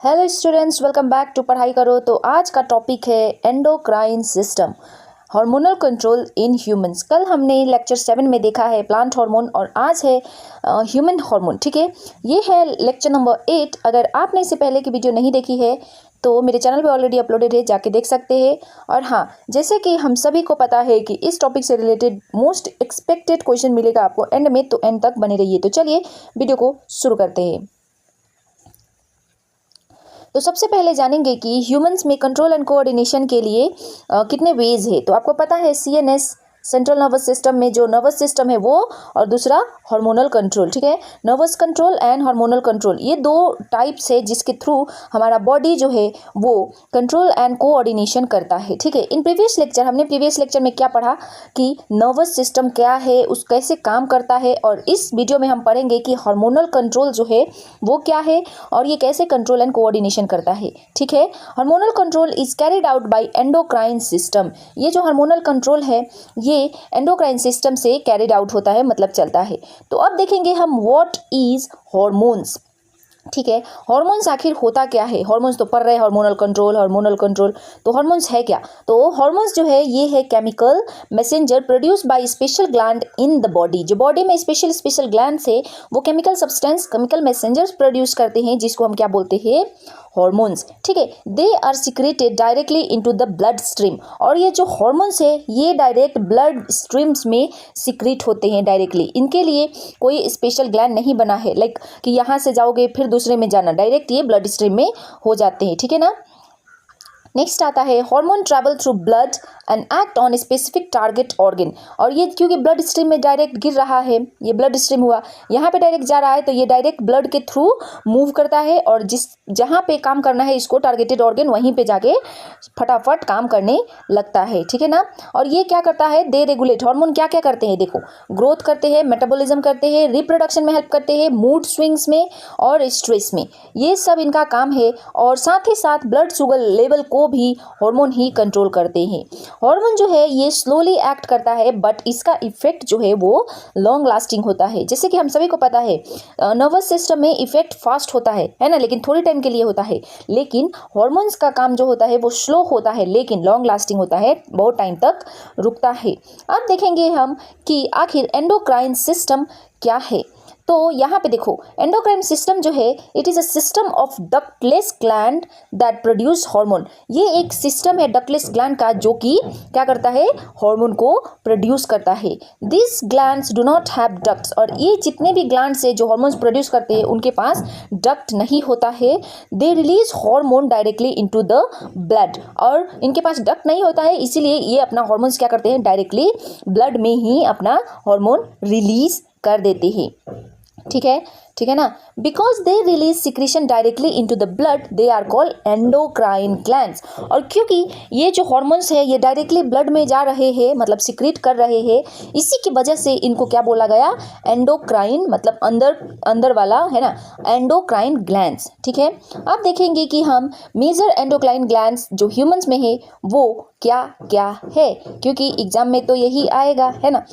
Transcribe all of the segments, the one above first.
Hello students, welcome back to Padhai Karo. तो आज का टॉपिक है endocrine system, hormonal control in humans. कल हमने लेक्चर 7 में देखा है प्लांट हार्मोन और आज है ह्यूमन हार्मोन। ठीक है, ये है लेक्चर नंबर 8। अगर आपने इससे पहले की वीडियो नहीं देखी है तो मेरे चैनल पे ऑलरेडी अपलोडेड है, जाके देख सकते हैं। और हाँ, जैसे कि हम सभी को पता है कि इस टॉपिक से रिलेटेड मोस्ट एक्सपेक्टेड क्वेश्चन मिलेगा आपको एंड में, तो एंड तक बने रहिए। तो चलिए वीडियो को शुरू करते हैं। तो सबसे पहले जानेंगे कि ह्यूमंस में कंट्रोल एंड कोऑर्डिनेशन के लिए कितने वेज है। तो आपको पता है सीएनएस, सेंट्रल नर्वस सिस्टम में जो नर्वस सिस्टम है वो, और दूसरा हार्मोनल कंट्रोल। ठीक है, nervous control and hormonal control, ये दो टाइप्स है जिसके थ्रू हमारा बॉडी जो है वो कंट्रोल एंड कोऑर्डिनेशन करता है। ठीक है, इन हमने प्रीवियस लेक्चर में क्या पढ़ा कि नर्वस सिस्टम क्या है, उस कैसे काम करता है, और इस वीडियो में हम पढ़ेंगे कि हार्मोनल कंट्रोल जो है वो क्या है और ये कैसे कंट्रोल एंड कोऑर्डिनेशन करता है। ठीक है, hormonal control is carried out by endocrine system. ये जो हार्मोनल कंट्रोल है ये एंडोक्राइन सिस्टम से कैरिड आउट होता है, मतलब चलता है। तो अब देखेंगे हम व्हाट इज हॉर्मोन्स। ठीक है, हॉर्मोन्स आखिर होता क्या है। हॉर्मोन्स तो पढ़ रहे हैं, हार्मोनल कंट्रोल। तो हॉर्मोन्स है क्या? तो हॉर्मोन्स जो है ये है chemical messenger produce by special gland in the body. जो बॉडी में स्पेशल ग्लैंड है वो chemical substance, chemical messengers produce करते हैं, जिसको हम क्या बोलते हैं? हॉर्मोन्स। ठीक है, they are secreted directly into the blood stream. और ये जो हॉर्मोन्स है ये डायरेक्ट ब्लड स्ट्रीम्स में सिक्रेट होते हैं डायरेक्टली। इनके लिए कोई स्पेशल ग्लैंड नहीं बना है, लाइक कि यहाँ से जाओगे फिर दूसरे में जाना, डायरेक्ट ये ब्लड स्ट्रीम में हो जाते हैं। ठीक है ना। नेक्स्ट आता है hormone travel through blood and act on specific target organ. और ये क्योंकि ब्लड स्ट्रीम में डायरेक्ट गिर रहा है, ये ब्लड स्ट्रीम हुआ यहाँ पे डायरेक्ट जा रहा है, तो ये डायरेक्ट ब्लड के थ्रू मूव करता है और जहाँ पे काम करना है इसको टारगेटेड ऑर्गन, वहीं पे जाके फटाफट काम करने लगता है। ठीक है ना। और ये क्या करता है? दे रेगुलेट। हार्मोन क्या क्या करते हैं देखो, ग्रोथ करते हैं, मेटाबॉलिज्म करते हैं, रिप्रोडक्शन में हेल्प करते हैं, मूड स्विंग्स में और स्ट्रेस में, ये सब इनका काम है। और साथ ही साथ ब्लड शुगर लेवल को भी हार्मोन ही कंट्रोल करते हैं। हार्मोन जो है ये स्लोली एक्ट करता है, बट इसका इफेक्ट जो है वो लॉन्ग लास्टिंग होता है। जैसे कि हम सभी को पता है नर्वस सिस्टम में इफेक्ट फास्ट होता है ना, लेकिन थोड़ी टाइम के लिए होता है। लेकिन हार्मोन्स का काम जो होता है वो स्लो होता है, लेकिन लॉन्ग लास्टिंग होता है, बहुत टाइम तक रुकता है। अब देखेंगे हम कि आखिर एंडोक्राइन सिस्टम क्या है। तो यहाँ पे देखो, एंडोक्राइन सिस्टम जो है it is a system of ductless gland that produce hormone. ये एक सिस्टम है डक्टलेस ग्लैंड का जो कि क्या करता है? हार्मोन को प्रोड्यूस करता है। This glands do not have ducts. और ये जितने भी ग्लैंड्स है जो हार्मोन्स प्रोड्यूस करते हैं उनके पास डक्ट नहीं होता है। They release hormone directly into the blood. और इनके पास डक्ट नहीं होता है, इसीलिए ये अपना हार्मोन्स क्या करते हैं? डायरेक्टली ब्लड में ही अपना हार्मोन रिलीज कर देते हैं। ठीक है ना। Because they release secretion directly into the blood they are called endocrine glands. और क्योंकि ये जो हार्मोन्स है ये डायरेक्टली ब्लड में जा रहे हैं, मतलब सिक्रीट कर रहे हैं, इसी की वजह से इनको क्या बोला गया? एंडोक्राइन, मतलब अंदर वाला है ना, एंडोक्राइन ग्लैंड्स। ठीक है, अब देखेंगे कि हम मेजर एंडोक्राइन ग्लैंड्स जो ह्यूमंस में है वो क्या क्या है, क्योंकि एग्जाम में तो यही आएगा, है ना।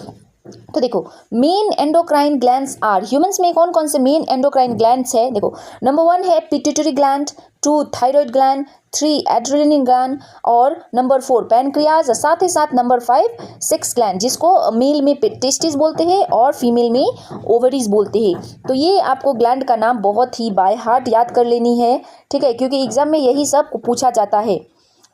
तो देखो, main endocrine glands are, humans में कौन कौन से मेन एंडोक्राइन ग्लैंड्स है देखो। नंबर 1 है pituitary gland, 2 thyroid gland, 3 adrenaline gland, और नंबर 4 पैनक्रियाज, साथ ही साथ नंबर 5 सेक्स ग्लैंड, जिसको मेल में टेस्टिस बोलते हैं और फीमेल में ओवरीज बोलते हैं। तो ये आपको ग्लैंड का नाम बहुत ही बाय हार्ट याद कर लेनी है। ठीक है, क्योंकि एग्जाम में यही सब पूछा जाता है।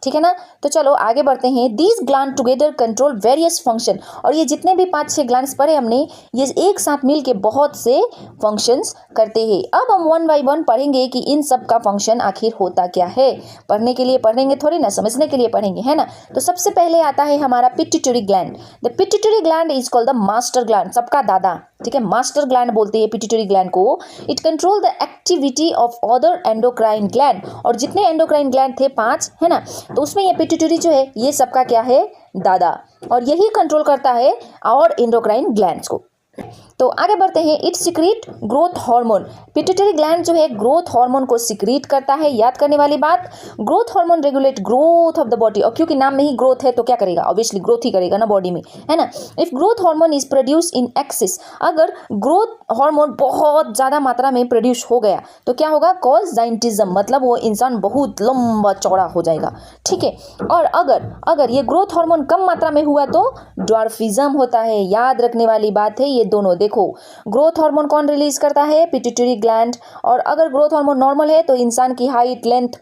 ठीक है ना। तो चलो आगे बढ़ते हैं। These gland together control various function. और ये जितने भी 5-6 ग्लैंड्स पढ़े हमने, ये एक साथ मिल के बहुत से फंक्शंस करते हैं। अब हम 1 बाय 1 पढ़ेंगे कि इन सब का फंक्शन आखिर होता क्या है। पढ़ने के लिए पढ़ेंगे थोड़ी ना, समझने के लिए पढ़ेंगे, है ना। तो सबसे पहले आता है हमारा pituitary gland. The pituitary gland is called the master gland, सबका दादा। ठीक है, मास्टर ग्लैंड बोलते हैं पिट्यूटरी ग्लैंड को। It control the activity of other endocrine gland. और जितने एंडोक्राइन ग्लैंड थे 5, है ना, तो उसमें ये पिट्यूटरी जो है ये सबका क्या है? दादा। और यही कंट्रोल करता है और एंडोक्राइन ग्लैंड्स को। तो आगे बढ़ते हैं, it secrete growth hormone. Pituitary gland जो है ग्रोथ हार्मोन को सिक्रीट करता है। याद करने वाली बात, growth hormone regulate growth of the body, और क्योंकि नाम में ही ग्रोथ है तो क्या करेगा, ऑब्वियसली ग्रोथ ही करेगा ना बॉडी में, है ना। If growth hormone is produce in excess, अगर ग्रोथ हार्मोन बहुत ज़्यादा मात्रा में प्रोड्यूस हो गया तो क्या होगा, कॉज जाइंटिज्म, मतलब वो इंसान बहुत लंबा चौड़ा हो जाएगा, ठीक है। और अगर ये ग्रोथ हार्मोन कम मात्रा में हुआ तो ड्वार्फिज्म होता है। याद रखने वाली बात है ये दोनों। देखो, ग्रोथ हार्मोन कौन रिलीज करता है, पिट्यूटरी ग्लैंड, और अगर ग्रोथ हार्मोन नॉर्मल है तो इंसान की हाइट, लेंथ,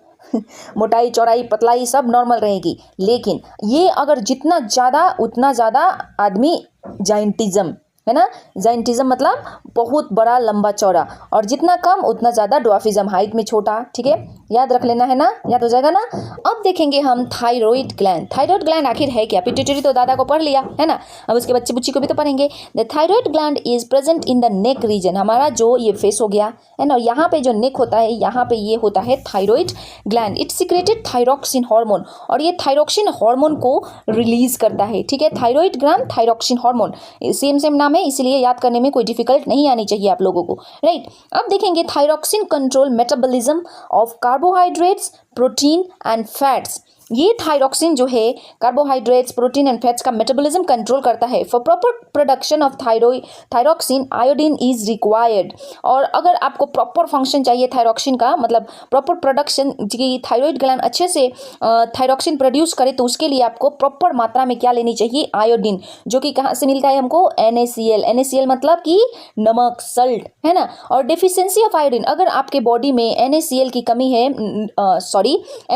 मोटाई, चौड़ाई, पतलाई सब नॉर्मल रहेगी। लेकिन ये अगर जितना ज़्यादा उतना ज़्यादा आदमी जाइंटिज्म, है ना, जाइंटिज्म मतलब बहुत बड़ा लंबा चौड़ा, और जितना कम उतना ज़्यादा ड्वार्फिज्म, हाइट में छोटा, ठीक है। याद रख लेना है ना, याद हो जाएगा ना। अब देखेंगे हम थायराइड ग्लैंड। थायराइड ग्लैंड आखिर है क्या, पिट्यूटरी तो दादा को पढ़ लिया है ना, अब उसके बच्चे बुच्ची को भी तो पढ़ेंगे। The thyroid gland is present in the neck region, हमारा जो ये फेस हो गया है ना, यहाँ पे जो नेक होता है यहाँ पे ये होता है thyroid gland. It secreted thyroxine hormone, और ये थायरॉक्सिन हार्मोन को रिलीज करता है, ठीक है। Thyroid gland, thyroxine hormone, same नाम है, इसलिए याद करने में कोई डिफिकल्ट नहीं आनी चाहिए आप लोगों को, राइट। अब देखेंगे thyroxine control metabolism of carbohydrates, protein and fats. ये थायरॉक्सिन जो है कार्बोहाइड्रेट्स, प्रोटीन एंड फैट्स का मेटाबॉलिज्म कंट्रोल करता है। For proper production of thyroxine iodine is required, और अगर आपको प्रॉपर फंक्शन चाहिए थायरॉक्सिन का, मतलब प्रॉपर प्रोडक्शन की थायराइड ग्लैंड अच्छे से थायरॉक्सिन प्रोड्यूस करे, तो उसके लिए आपको प्रॉपर मात्रा में क्या लेनी चाहिए, आयोडीन, जो कि कहाँ से मिलता है हमको, NaCl। NaCl मतलब कि नमक, सल्ट, है ना। और डेफिशिएंसी ऑफ आयोडीन, अगर आपके बॉडी में NaCl की कमी है,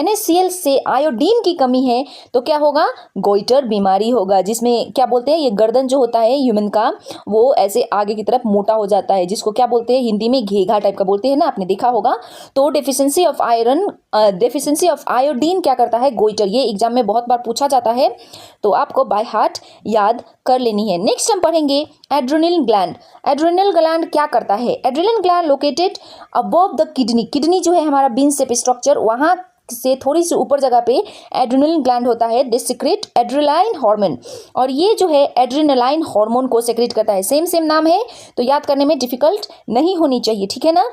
NaCl से आयोडीन की कमी है तो क्या होगा, गोइटर बीमारी होगा, जिसमें क्या बोलते हैं, ये गर्दन जो होता है ह्यूमन का वो ऐसे आगे की तरफ मोटा हो जाता है, जिसको क्या बोलते हैं हिंदी में घेघा टाइप का बोलते हैं ना, आपने देखा होगा। तो deficiency of iron, deficiency of iodine क्या करता है, गोइटर। ये एग्जाम में बहुत बार पूछा जाता है, तो आपको बाय हार्ट याद कर लेनी है। नेक्स्ट हम पढ़ेंगे एड्रेनल ग्लैंड। एड्रेनल ग्लैंड क्या करता है, adrenal gland located above the kidney. Kidney जो है हमारा बीन शेप स्ट्रक्चर, वहाँ से थोड़ी सी ऊपर जगह पे एड्रेनल ग्लैंड होता है। दे सिक्रेट एड्रेनालाइन हार्मोन, और ये जो है एड्रेनालाइन हार्मोन को सिक्रेट करता है। सेम नाम है तो याद करने में डिफिकल्ट नहीं होनी चाहिए, ठीक है ना।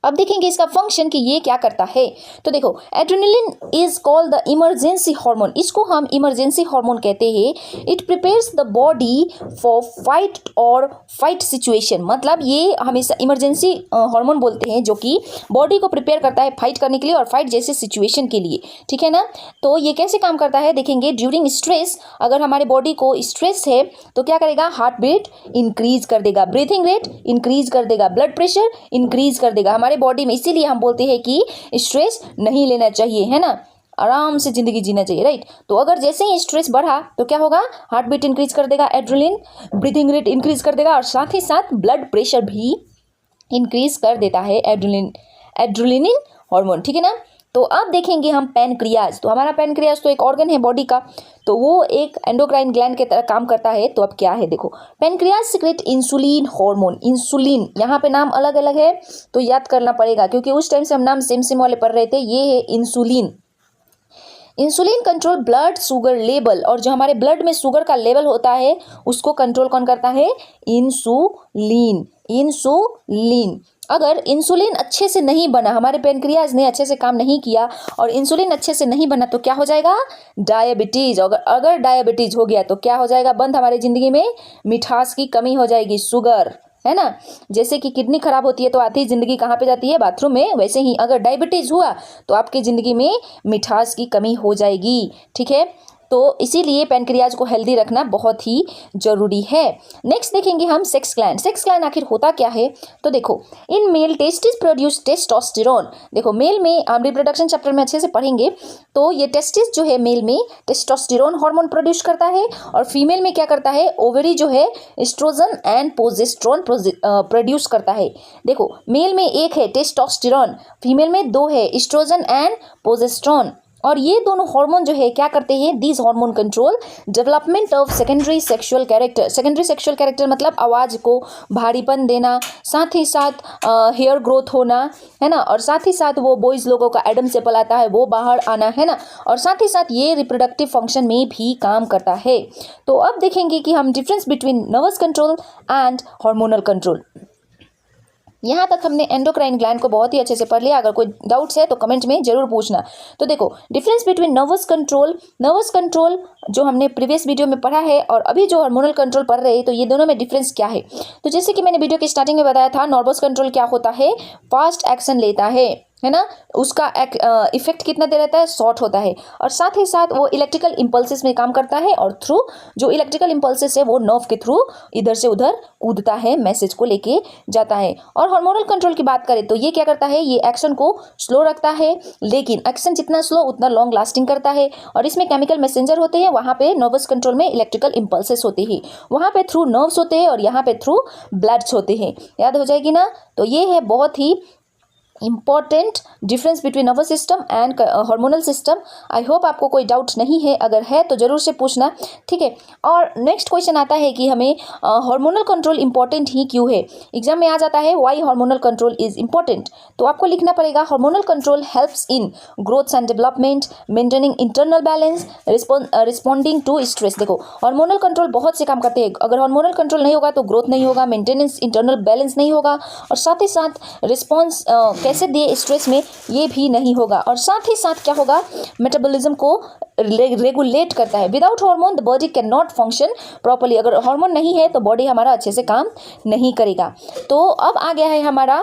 अब देखेंगे इसका फंक्शन कि ये क्या करता है। तो देखो, adrenaline is called the emergency hormone, इसको हम इमरजेंसी हार्मोन कहते हैं। It prepares the body for fight और फाइट सिचुएशन, मतलब ये हमेशा इमरजेंसी हार्मोन बोलते हैं, जो कि बॉडी को प्रिपेयर करता है फाइट करने के लिए और फाइट जैसे सिचुएशन के लिए, ठीक है ना। तो ये कैसे काम करता है देखेंगे। ड्यूरिंग स्ट्रेस, अगर हमारे बॉडी को स्ट्रेस है तो क्या करेगा, हार्ट बीट इंक्रीज कर देगा, ब्रीथिंग रेट इंक्रीज कर देगा, ब्लड प्रेशर इंक्रीज कर देगा हमारे बॉडी में। इसीलिए हम बोलते हैं कि स्ट्रेस नहीं लेना चाहिए, है ना, आराम से जिंदगी जीना चाहिए, राइट। तो अगर जैसे ही स्ट्रेस बढ़ा तो क्या होगा, हार्ट बीट इंक्रीज कर देगा, एड्रेनलिन, ब्रीथिंग रेट इंक्रीज कर देगा, और साथ ही साथ ब्लड प्रेशर भी इंक्रीज कर देता है एड्रेनलिन हार्मोन, ठीक है ना। तो अब देखेंगे हम पैनक्रियाज। तो हमारा पैनक्रियाज तो एक ऑर्गन है बॉडी का, तो वो एक एंडोक्राइन ग्लैंड की तरह काम करता है। तो अब क्या है देखो, pancreas secrete insulin hormone. Insulin यहाँ पे नाम अलग अलग है तो याद करना पड़ेगा, क्योंकि उस टाइम से हम नाम सेम वाले पढ़ रहे थे। ये है insulin. Insulin control blood sugar level, और जो हमारे ब्लड में शुगर का लेवल होता है उसको कंट्रोल कौन करता है, इंसुलिन। अगर इंसुलिन अच्छे से नहीं बना, हमारे पैनक्रियाज ने अच्छे से काम नहीं किया और इंसुलिन अच्छे से नहीं बना, तो क्या हो जाएगा, डायबिटीज। अगर डायबिटीज हो गया तो क्या हो जाएगा, बंद हमारे जिंदगी में मिठास की कमी हो जाएगी, शुगर, है ना। जैसे कि किडनी खराब होती है तो आधी जिंदगी कहाँ पे जाती है, बाथरूम में, वैसे ही अगर डायबिटीज हुआ तो आपकी जिंदगी में मिठास की कमी हो जाएगी, ठीक है। तो इसीलिए पैनक्रियाज को हेल्दी रखना बहुत ही जरूरी है। नेक्स्ट देखेंगे हम सेक्स ग्लैंड। सेक्स ग्लैंड आखिर होता क्या है, तो देखो, in male testis produce testosterone. देखो, मेल में हम रिप्रोडक्शन चैप्टर में अच्छे से पढ़ेंगे, तो ये टेस्टिस जो है मेल में टेस्टोस्टेरोन हार्मोन प्रोड्यूस करता है, और फीमेल में क्या करता है, ओवरी जो है एस्ट्रोजन एंड प्रोजेस्टेरोन प्रोड्यूस करता है। देखो, मेल में एक है टेस्टोस्टेरोन, फीमेल में दो है एस्ट्रोजन एंड प्रोजेस्टेरोन, और ये दोनों हार्मोन जो है क्या करते हैं, these hormone control development of secondary sexual character. Secondary sexual character मतलब आवाज़ को भारीपन देना, साथ ही साथ हेयर ग्रोथ होना, है ना, और साथ ही साथ वो बॉयज़ लोगों का एडम सेपल आता है वो बाहर आना, है ना, और साथ ही साथ ये रिप्रोडक्टिव फंक्शन में भी काम करता है। तो अब देखेंगे कि हम difference between nervous control and hormonal control. यहाँ तक हमने एंडोक्राइन ग्लैंड को बहुत ही अच्छे से पढ़ लिया। अगर कोई डाउट्स है तो कमेंट में जरूर पूछना। तो देखो डिफरेंस बिटवीन नर्वस कंट्रोल जो हमने प्रीवियस वीडियो में पढ़ा है और अभी जो हार्मोनल कंट्रोल पढ़ रहे हैं, तो ये दोनों में डिफरेंस क्या है। तो जैसे कि मैंने वीडियो की स्टार्टिंग में बताया था, नर्वस कंट्रोल क्या होता है, फास्ट एक्शन लेता है ना, उसका इफेक्ट कितना देर रहता है, शॉर्ट होता है, और साथ ही साथ वो इलेक्ट्रिकल इंपल्सेस में काम करता है, और थ्रू जो इलेक्ट्रिकल इंपल्सेस है वो नर्व के थ्रू इधर से उधर कूदता है, मैसेज को लेके जाता है। और हार्मोनल कंट्रोल की बात करें तो ये क्या करता है, ये एक्शन को स्लो रखता है, लेकिन एक्शन जितना स्लो उतना लॉन्ग लास्टिंग करता है, और इसमें केमिकल मैसेंजर होते हैं, वहाँ पे नर्वस कंट्रोल में इलेक्ट्रिकल इंपल्सेस होते हैं, वहाँ पे थ्रू नर्व्स होते हैं और यहाँ पे थ्रू ब्लड्स होते हैं। याद हो जाएगी ना। तो ये है बहुत ही important difference between nervous system and hormonal system. I hope आपको कोई डाउट नहीं है, अगर है तो ज़रूर से पूछना, ठीक है। और नेक्स्ट क्वेश्चन आता है कि हमें हार्मोनल कंट्रोल इंपॉर्टेंट ही क्यों है। एग्जाम में आ जाता है why hormonal control is important. तो आपको लिखना पड़ेगा hormonal control helps in growth and development, maintaining internal balance, responding to stress. देखो हार्मोनल कंट्रोल बहुत से काम करते हैं। अगर हार्मोनल कंट्रोल नहीं होगा तो ग्रोथ नहीं होगा, मेंटेनेंस इंटरनल बैलेंस नहीं होगा, और साथ ही साथ रिस्पॉन्स कैसे दिए स्ट्रेस में ये भी नहीं होगा, और साथ ही साथ क्या होगा, मेटाबॉलिज्म को रेगुलेट करता है। Without hormone the body can not function properly. अगर हार्मोन नहीं है तो बॉडी हमारा अच्छे से काम नहीं करेगा। तो अब आ गया है हमारा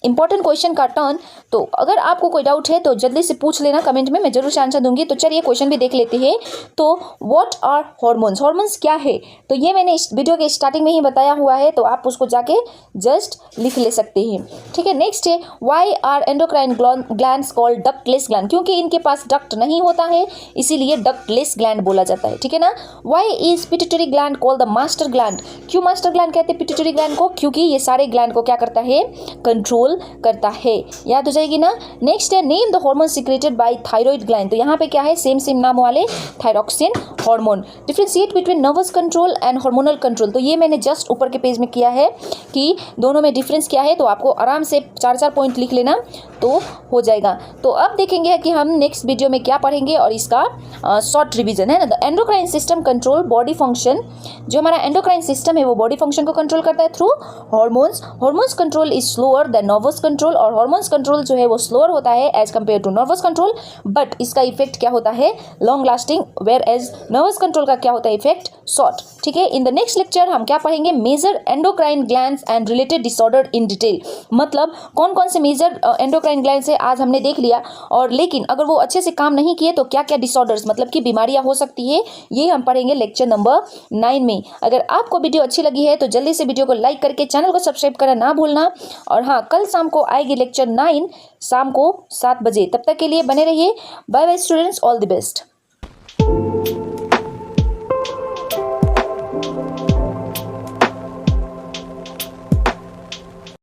इंपॉर्टेंट क्वेश्चन का टर्न। तो अगर आपको कोई डाउट है तो जल्दी से पूछ लेना कमेंट में, मैं जरूर से आंसर दूंगी। तो चलिए क्वेश्चन भी देख लेते हैं। तो व्हाट आर हॉर्मोन्स, हॉर्मोन्स क्या है, तो ये मैंने इस वीडियो के स्टार्टिंग में ही बताया हुआ है, तो आप उसको जाके जस्ट लिख ले सकते हैं, ठीक है। नेक्स्ट है why are endocrine glands called ductless gland, क्योंकि इनके पास डक्ट नहीं होता है इसीलिए डक्टलेस ग्लैंड बोला जाता है, ठीक है ना। Why is pituitary gland called the master gland, क्यों मास्टर ग्लैंड कहते हैं पिट्यूटरी ग्लैंड को, क्योंकि ये सारे ग्लैंड को क्या करता है, कंट्रोल करता है। याद हो जाएगी ना। नेक्स्ट है name the hormone secreted by thyroid gland, तो यहाँ पे क्या है, सेम नाम वाले thyroxine hormone. Differentiate between nervous control and hormonal control, तो ये मैंने जस्ट ऊपर के पेज में किया है कि दोनों में डिफरेंस क्या है, तो आपको आराम से 4-4 पॉइंट लिख लेना तो हो जाएगा। तो अब देखेंगे कि हम नेक्स्ट वीडियो में क्या पढ़ेंगे, और इसका शॉर्ट रिवीजन है ना। The endocrine system control body function, जो हमारा एंडोक्राइन सिस्टम है वो बॉडी फंक्शन को कंट्रोल करता है through hormones. Hormones control is slower than nervous control, और हार्मोन्स कंट्रोल जो है वो स्लोअर होता है as compare to nervous control, but इसका इफेक्ट क्या होता है, long lasting, whereas nervous control का क्या होता है, इफेक्ट शॉर्ट, ठीक है। इन द नेक्स्ट लेक्चर हम क्या पढ़ेंगे, major endocrine glands and related disorder in detail, मतलब कौन कौन से मेजर एंडोक्राइन ग्लैंड्स है आज हमने देख लिया, और लेकिन अगर वो अच्छे से काम नहीं किए तो क्या क्या डिसऑर्डर्स मतलब कि बीमारियां हो सकती है, ये हम पढ़ेंगे लेक्चर नंबर 9 में। अगर आपको वीडियो अच्छी लगी है तो जल्दी से वीडियो को लाइक करके चैनल को सब्सक्राइब करना ना भूलना। और हाँ, कल शाम को आएगी लेक्चर 9 शाम को 7 बजे, तब तक के लिए बने रहिए। Bye bye students, all the best.